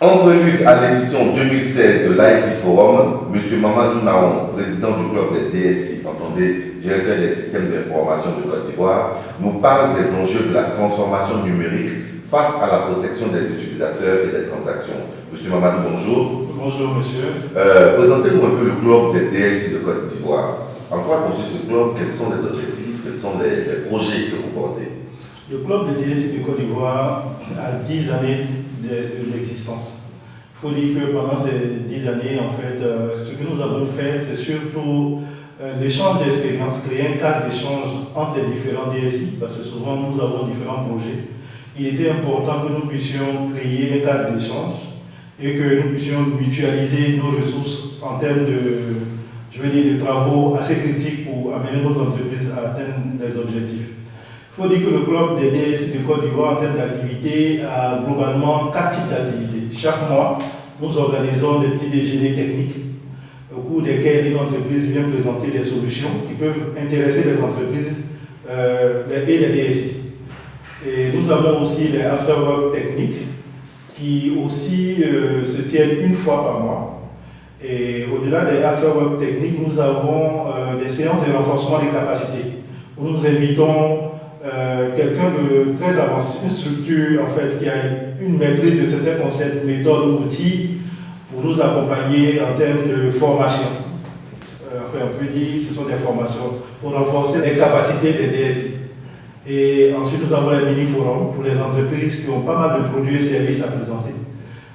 En prélude à l'édition 2016 de l'IT Forum, M. Mamadou Naon, président du club des DSI, entendez, directeur des systèmes d'information de Côte d'Ivoire, nous parle des enjeux de la transformation numérique face à la protection des utilisateurs et des transactions. M. Mamadou, bonjour. Bonjour, monsieur. Présentez-nous un peu le club des DSI de Côte d'Ivoire. En quoi consiste ce club? Quels sont les objectifs? Quels sont les projets que vous portez? Le club des DSI de Côte d'Ivoire a 10 années d'existence. Il faut dire que pendant ces 10 années, en fait, ce que nous avons fait, c'est surtout l'échange d'expériences, créer un cadre d'échange entre les différents DSI, parce que souvent nous avons différents projets. Il était important que nous puissions créer un cadre d'échange et que nous puissions mutualiser nos ressources en termes de travaux assez critiques pour amener nos entreprises à atteindre les objectifs. Il faut dire que le club des DSI de Côte d'Ivoire en termes d'activité a globalement 4 types d'activités. Chaque mois, nous organisons des petits déjeuners techniques au cours desquels une entreprise vient présenter des solutions qui peuvent intéresser les entreprises et les DSI. Et nous avons aussi les after-work techniques qui aussi se tiennent une fois par mois. Et au-delà des after-work techniques, nous avons des séances de renforcement des capacités où nous invitons quelqu'un de très avancé, une structure en fait qui a une maîtrise de certains concepts, méthodes, outils pour nous accompagner en termes de formation. Enfin, on peut dire que ce sont des formations pour renforcer les capacités des DSI. Et ensuite, nous avons les mini-forums pour les entreprises qui ont pas mal de produits et services à présenter.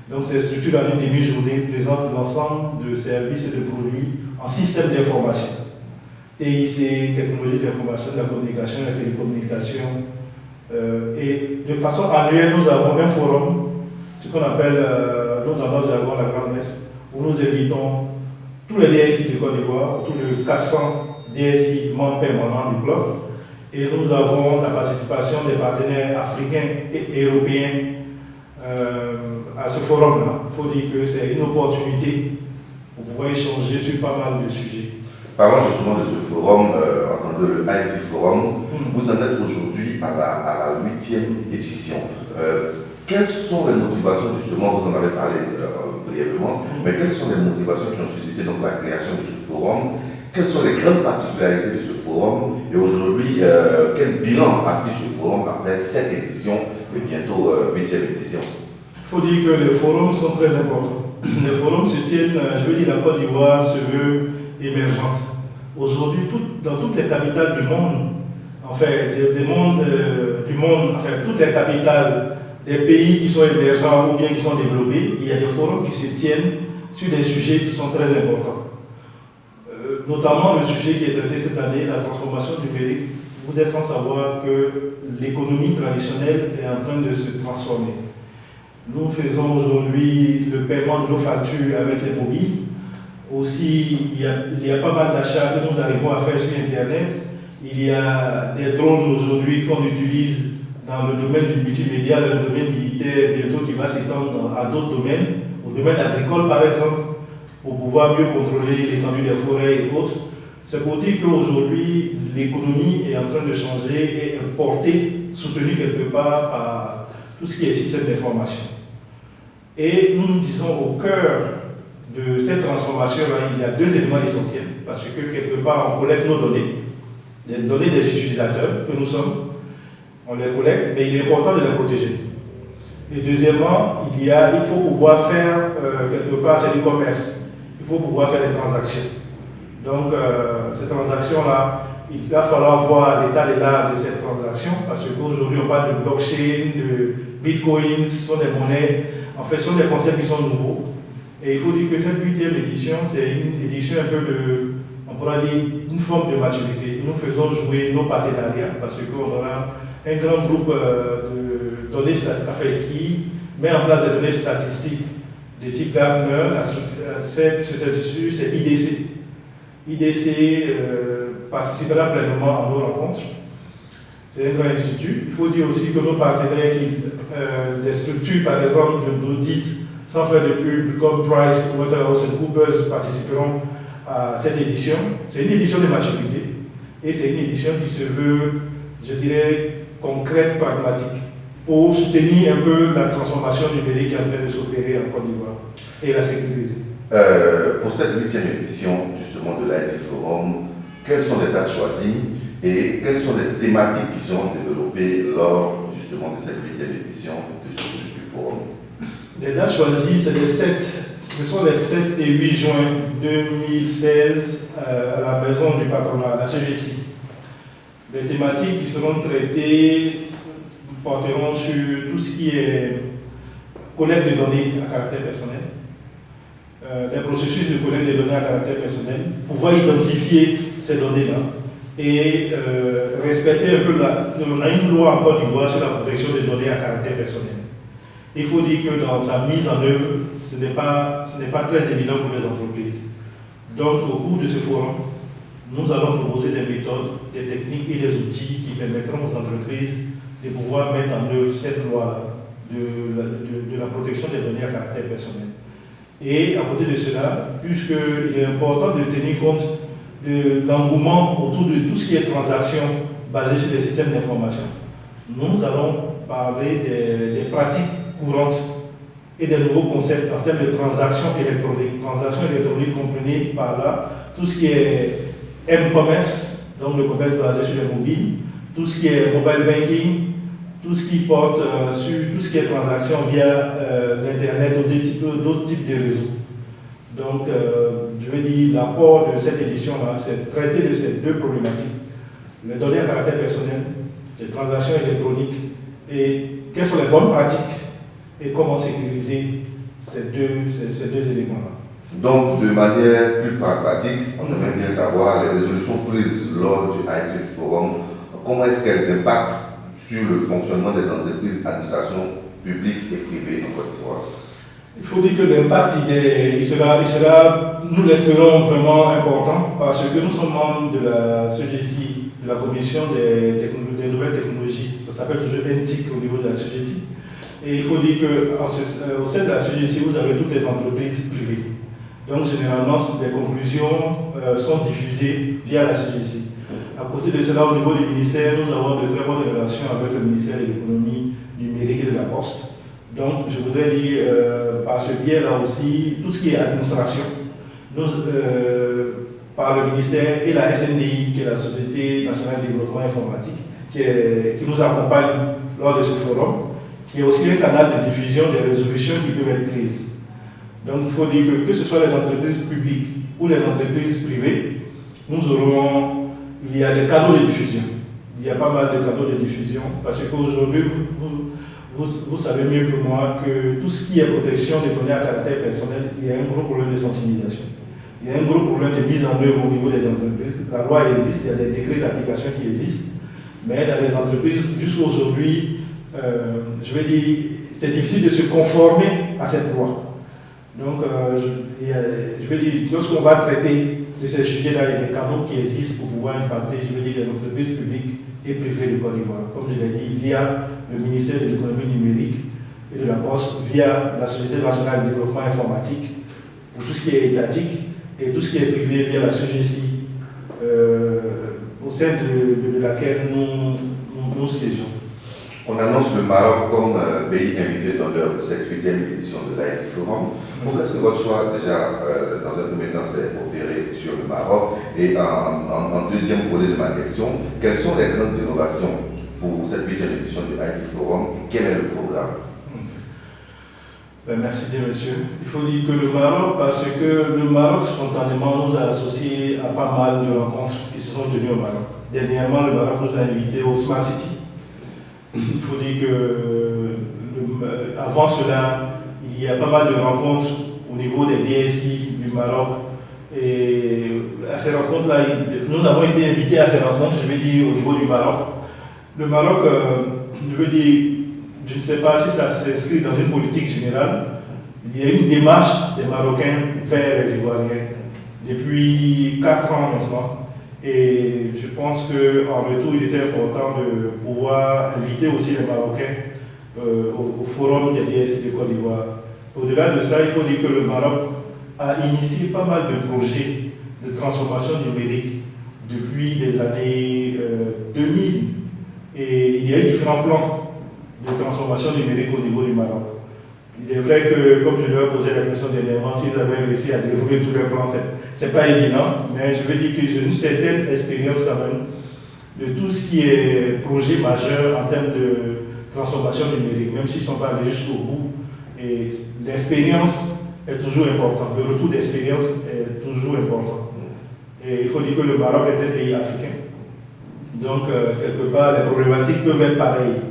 Donc, ces structures en une demi-journée présentent l'ensemble de services et de produits en système d'information. TIC, technologie d'information, de la communication, de la télécommunication. Et de façon annuelle, nous avons un forum, ce qu'on appelle, nous dans notre jargon, la Grande Messe, où nous invitons tous les DSI de Côte d'Ivoire, tous les 400 DSI membres permanents du club. Et nous avons la participation des partenaires africains et européens à ce forum-là. Il faut dire que c'est une opportunité pour pouvoir échanger sur pas mal de sujets. Parlons justement de ce forum, de l'IT Forum. Vous en êtes aujourd'hui à la 8e édition. Quelles sont les motivations, justement, vous en avez parlé brièvement, mais quelles sont les motivations qui ont suscité donc, la création de ce forum? Quelles sont les grandes particularités de ce forum? Et aujourd'hui, quel bilan affiche ce forum après cette édition et bientôt 8e édition? Il faut dire que les forums sont très importants. Les forums se tiennent, je veux dire, la Côte d'Ivoire se veut émergente. Aujourd'hui, dans toutes les capitales du monde, toutes les capitales des pays qui sont émergents ou bien qui sont développés, il y a des forums qui se tiennent sur des sujets qui sont très importants. Notamment le sujet qui est traité cette année, la transformation numérique. Vous êtes sans savoir que l'économie traditionnelle est en train de se transformer. Nous faisons aujourd'hui le paiement de nos factures avec les mobiles. Aussi, il y a pas mal d'achats que nous arrivons à faire sur Internet. Il y a des drones aujourd'hui qu'on utilise dans le domaine du multimédia, dans le domaine militaire, bientôt qui va s'étendre à d'autres domaines, au domaine agricole par exemple, pour pouvoir mieux contrôler l'étendue des forêts et autres. C'est pour dire qu'aujourd'hui, l'économie est en train de changer et est portée, soutenue quelque part par tout ce qui est système d'information. Et nous nous disons au cœur de cette transformation-là, il y a 2 éléments essentiels, parce que quelque part, on collecte nos données, les données des utilisateurs que nous sommes, on les collecte, mais il est important de les protéger. Et deuxièmement, il faut pouvoir faire quelque part, c'est du commerce, il faut pouvoir faire des transactions. Donc, ces transactions-là, il va falloir voir l'état de l'art de cette transaction, parce qu'aujourd'hui, on parle de blockchain, de bitcoin, ce sont des monnaies, en fait, ce sont des concepts qui sont nouveaux. Et il faut dire que cette 8e édition, c'est une édition un peu on pourra dire, une forme de maturité. Nous faisons jouer nos partenariats, parce qu'on aura un grand groupe de données qui met en place des données statistiques de type Gartner. Cet institut, c'est IDC. IDC participera pleinement à nos rencontres. C'est un grand institut. Il faut dire aussi que nos partenaires, des structures par exemple d'audit, sans faire de pub, comme Price, PricewaterhouseCoopers participeront à cette édition. C'est une édition de maturité et c'est une édition qui se veut, je dirais, concrète, pragmatique. pour soutenir un peu la transformation numérique qui est en train de s'opérer en Côte d'Ivoire et la sécuriser. Pour cette 8e édition justement de l'IT Forum, quelles sont les dates choisies et quelles sont les thématiques qui seront développées lors justement de cette 8e édition du forum? Les dates choisies, ce sont les 7 et 8 juin 2016 à la maison du patronat, à la CGC. Les thématiques qui seront traitées porteront sur tout ce qui est collecte de données à caractère personnel, des processus de collecte de données à caractère personnel, pouvoir identifier ces données-là et respecter un peu on a une loi en Côte d'Ivoire sur la protection des données à caractère personnel. Il faut dire que dans sa mise en œuvre, ce n'est pas très évident pour les entreprises. Donc, au cours de ce forum, nous allons proposer des méthodes, des techniques et des outils qui permettront aux entreprises de pouvoir mettre en œuvre cette loi-là de la protection des données à caractère personnel. Et à côté de cela, puisqu'il est important de tenir compte de l'engouement autour de tout ce qui est transactions basées sur des systèmes d'information, nous allons parler des pratiques courantes et des nouveaux concepts en termes de transactions électroniques. Transactions électroniques comprenées par là tout ce qui est M-commerce, donc le commerce basé sur les mobiles, tout ce qui est mobile banking, tout ce qui porte sur tout ce qui est transactions via l'Internet ou d'autres types de réseaux. Donc, je veux dire, l'apport de cette édition-là, c'est traiter de ces deux problématiques. Les données à caractère personnel, les transactions électroniques et quelles sont les bonnes pratiques et comment sécuriser ces deux éléments-là. Donc, de manière plus pragmatique, on aimerait bien savoir les résolutions prises lors du IT Forum, comment est-ce qu'elles impactent sur le fonctionnement des entreprises, administrations publiques et privées en Côte d'Ivoire? Il faut dire que l'impact, il sera, nous l'espérons, vraiment important parce que nous sommes membres de la CGC, de la Commission des nouvelles technologies. Ça s'appelle toujours NTIC au niveau de la CGC. Et il faut dire qu'au sein de la CGC, vous avez toutes les entreprises privées. Donc, généralement, les conclusions sont diffusées via la CGC. À côté de cela, au niveau du ministère, nous avons de très bonnes relations avec le ministère de l'économie numérique et de la Poste. Donc, je voudrais dire, par ce biais-là aussi, tout ce qui est administration, par le ministère et la SNDI, qui est la Société nationale de développement informatique, qui nous accompagne lors de ce forum, qui est aussi un canal de diffusion des résolutions qui peuvent être prises. Donc, il faut dire que ce soit les entreprises publiques ou les entreprises privées, il y a des canaux de diffusion. Il y a pas mal de canaux de diffusion, parce qu'aujourd'hui, vous savez mieux que moi que tout ce qui est protection des données à caractère personnel, il y a un gros problème de sensibilisation. Il y a un gros problème de mise en œuvre au niveau des entreprises. La loi existe, il y a des décrets d'application qui existent, mais dans les entreprises, jusqu'à aujourd'hui, je vais dire, c'est difficile de se conformer à cette loi. Donc, je vais dire, lorsqu'on va traiter de ces sujets-là, il y a des canaux qui existent pour pouvoir impacter, je veux dire, les entreprises publiques et privées de Côte d'Ivoire. Comme je l'ai dit, via le ministère de l'économie numérique et de la Poste, via la Société nationale de développement informatique, pour tout ce qui est étatique, et tout ce qui est privé via la CGC, au sein de laquelle nous siégeons. On annonce le Maroc comme pays invité d'honneur de cette 8e édition de l'IT Forum. Pourquoi est-ce que votre choix, déjà, dans un premier temps, s'est opéré sur le Maroc? Et en deuxième volet de ma question, quelles sont les grandes innovations pour cette 8e édition du IT Forum et quel est le programme? Merci bien, monsieur. Il faut dire que le Maroc, parce que le Maroc, spontanément, nous a associés à pas mal de rencontres qui se sont tenues au Maroc. Dernièrement, le Maroc nous a invités au Smart City. Il faut dire que avant cela, il y a pas mal de rencontres au niveau des DSI du Maroc. Et à ces rencontres-là, nous avons été invités à ces rencontres, je vais dire, au niveau du Maroc. Le Maroc, je veux dire, je ne sais pas si ça s'inscrit dans une politique générale. Il y a une démarche des Marocains vers les Ivoiriens depuis 4 ans maintenant. Et je pense qu'en retour, il était important de pouvoir inviter aussi les Marocains au forum des DSI de Côte d'Ivoire. Au-delà de ça, il faut dire que le Maroc a initié pas mal de projets de transformation numérique depuis les années 2000. Et il y a eu différents plans de transformation numérique au niveau du Maroc. Il est vrai que, comme je lui ai posé la question dernièrement, s'ils avaient réussi à dérouler tous leurs plans, c'est pas évident, mais je veux dire que j'ai une certaine expérience quand même de tout ce qui est projet majeur en termes de transformation numérique, même s'ils ne sont pas allés jusqu'au bout. Et l'expérience est toujours importante, le retour d'expérience est toujours important. Et il faut dire que le Maroc est un pays africain. Donc, quelque part, les problématiques peuvent être pareilles.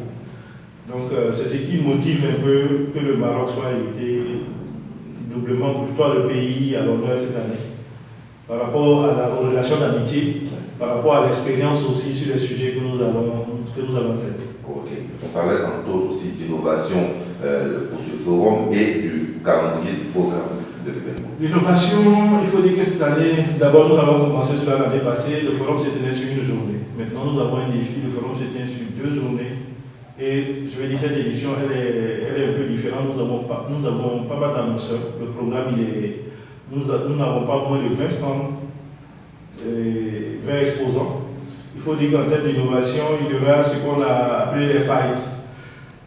Donc, c'est ce qui motive un peu que le Maroc soit invité doublement, plutôt le pays à l'honneur cette année. Par rapport aux relations d'amitié, par rapport à l'expérience aussi sur les sujets que nous allons traiter. Ok. On parlait tantôt aussi d'innovation pour ce forum et du calendrier du programme de l'événement. L'innovation, il faut dire que cette année, d'abord nous avons commencé cela l'année passée, le forum se tenait sur une journée. Maintenant nous avons un défi, le forum se tient sur 2 journées. Et je vais dire cette édition, elle est un peu différente. Nous avons pas mal d'annonceurs. Le programme, nous n'avons pas moins de 20 stands, 20 exposants. Il faut dire qu'en termes d'innovation, il y aura ce qu'on a appelé les fights.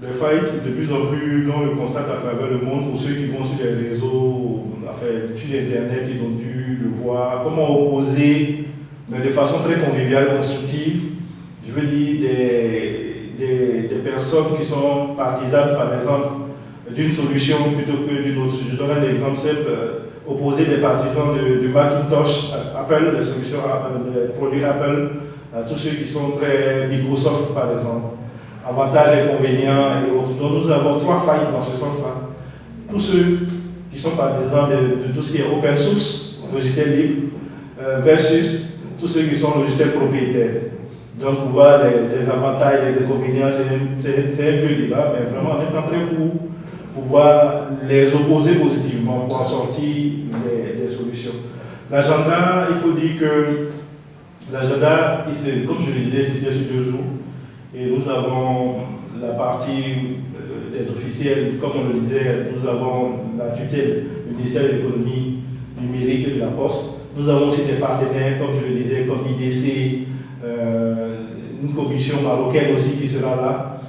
Les fights, de plus en plus, on le constate à travers le monde. Pour ceux qui vont sur les réseaux, enfin, sur Internet, ils ont dû le voir. Comment opposer, mais de façon très conviviale, constructive, je veux dire des personnes qui sont partisanes, par exemple, d'une solution plutôt que d'une autre. Je donne un exemple simple. Opposer des partisans du Macintosh, Apple, les solutions Apple, les produits Apple, à tous ceux qui sont très Microsoft, par exemple. Avantages, inconvénients et autres. Donc nous avons 3 failles dans ce sens-là. Tous ceux qui sont partisans de tout ce qui est open source, logiciel libre, versus tous ceux qui sont logiciels propriétaires. Donc, pour voir les avantages, les inconvénients, c'est un vieux débat, mais vraiment en étant très court, pour pouvoir les opposer positivement, pour en sortir des solutions. L'agenda, il faut dire que l'agenda, comme je le disais, c'était sur 2 jours. Et nous avons la partie des officiels, comme on le disait, nous avons la tutelle du ministère de l'économie numérique et de la Poste. Nous avons aussi des partenaires, comme je le disais, comme IDC, une commission marocaine aussi qui sera là.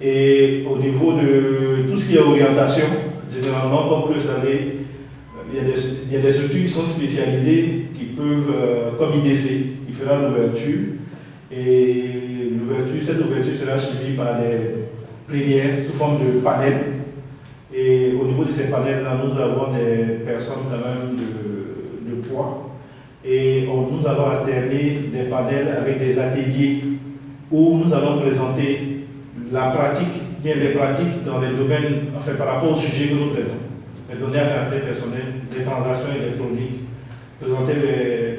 Et au niveau de tout ce qui est orientation, généralement, comme vous le savez, il y a des structures qui sont spécialisées, qui peuvent, comme IDC, qui fera l'ouverture. Et cette ouverture sera suivie par des plénières sous forme de panels. Et au niveau de ces panels-là, nous avons des personnes quand même de poids. Et nous allons alterner des panels avec des ateliers où nous allons présenter la pratique, bien les pratiques dans les domaines, enfin par rapport au sujet que nous traitons. Les données à caractère personnel, les transactions électroniques, présenter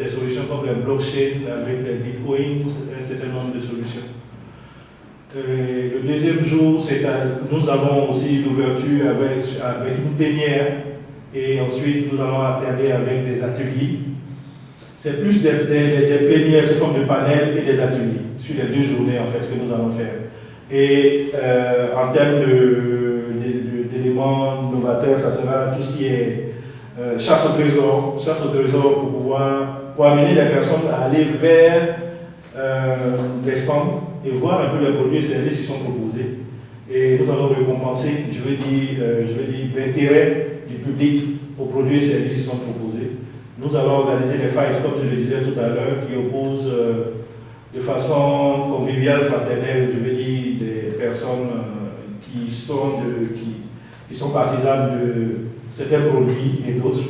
des solutions comme les blockchain avec les bitcoins, un certain nombre de solutions. Le deuxième jour, c'est que nous avons aussi l'ouverture avec une plénière et ensuite nous allons alterner avec des ateliers. C'est plus des plénières sous forme de panels et des ateliers sur les 2 journées en fait que nous allons faire. Et en termes d'éléments novateurs, ça sera tout ce qui est chasse au trésor pour amener les personnes à aller vers les stands et voir un peu les produits et services qui sont proposés. Et nous allons récompenser, je veux dire l'intérêt du public aux produits et services qui sont proposés. Nous allons organiser des fights, comme je le disais tout à l'heure, qui opposent de façon conviviale, fraternelle, je veux dire, des personnes qui sont partisanes de certains produits et d'autres.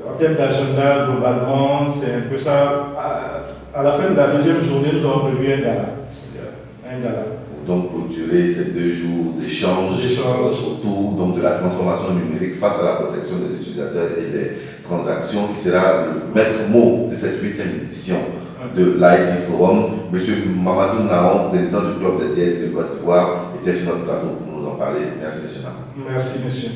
En termes d'agenda, globalement, c'est un peu ça. À la fin de la 2e journée, nous avons prévu un gala. Donc, clôturer ces 2 jours d'échange autour donc, de la transformation numérique face à la protection des utilisateurs et des transactions, qui sera le maître mot de cette 8e édition de l'IT Forum. Monsieur Mamadou Naon, président du club des DS de Côte d'Ivoire, était sur notre plateau pour nous en parler. Merci, monsieur Naon. Merci, monsieur.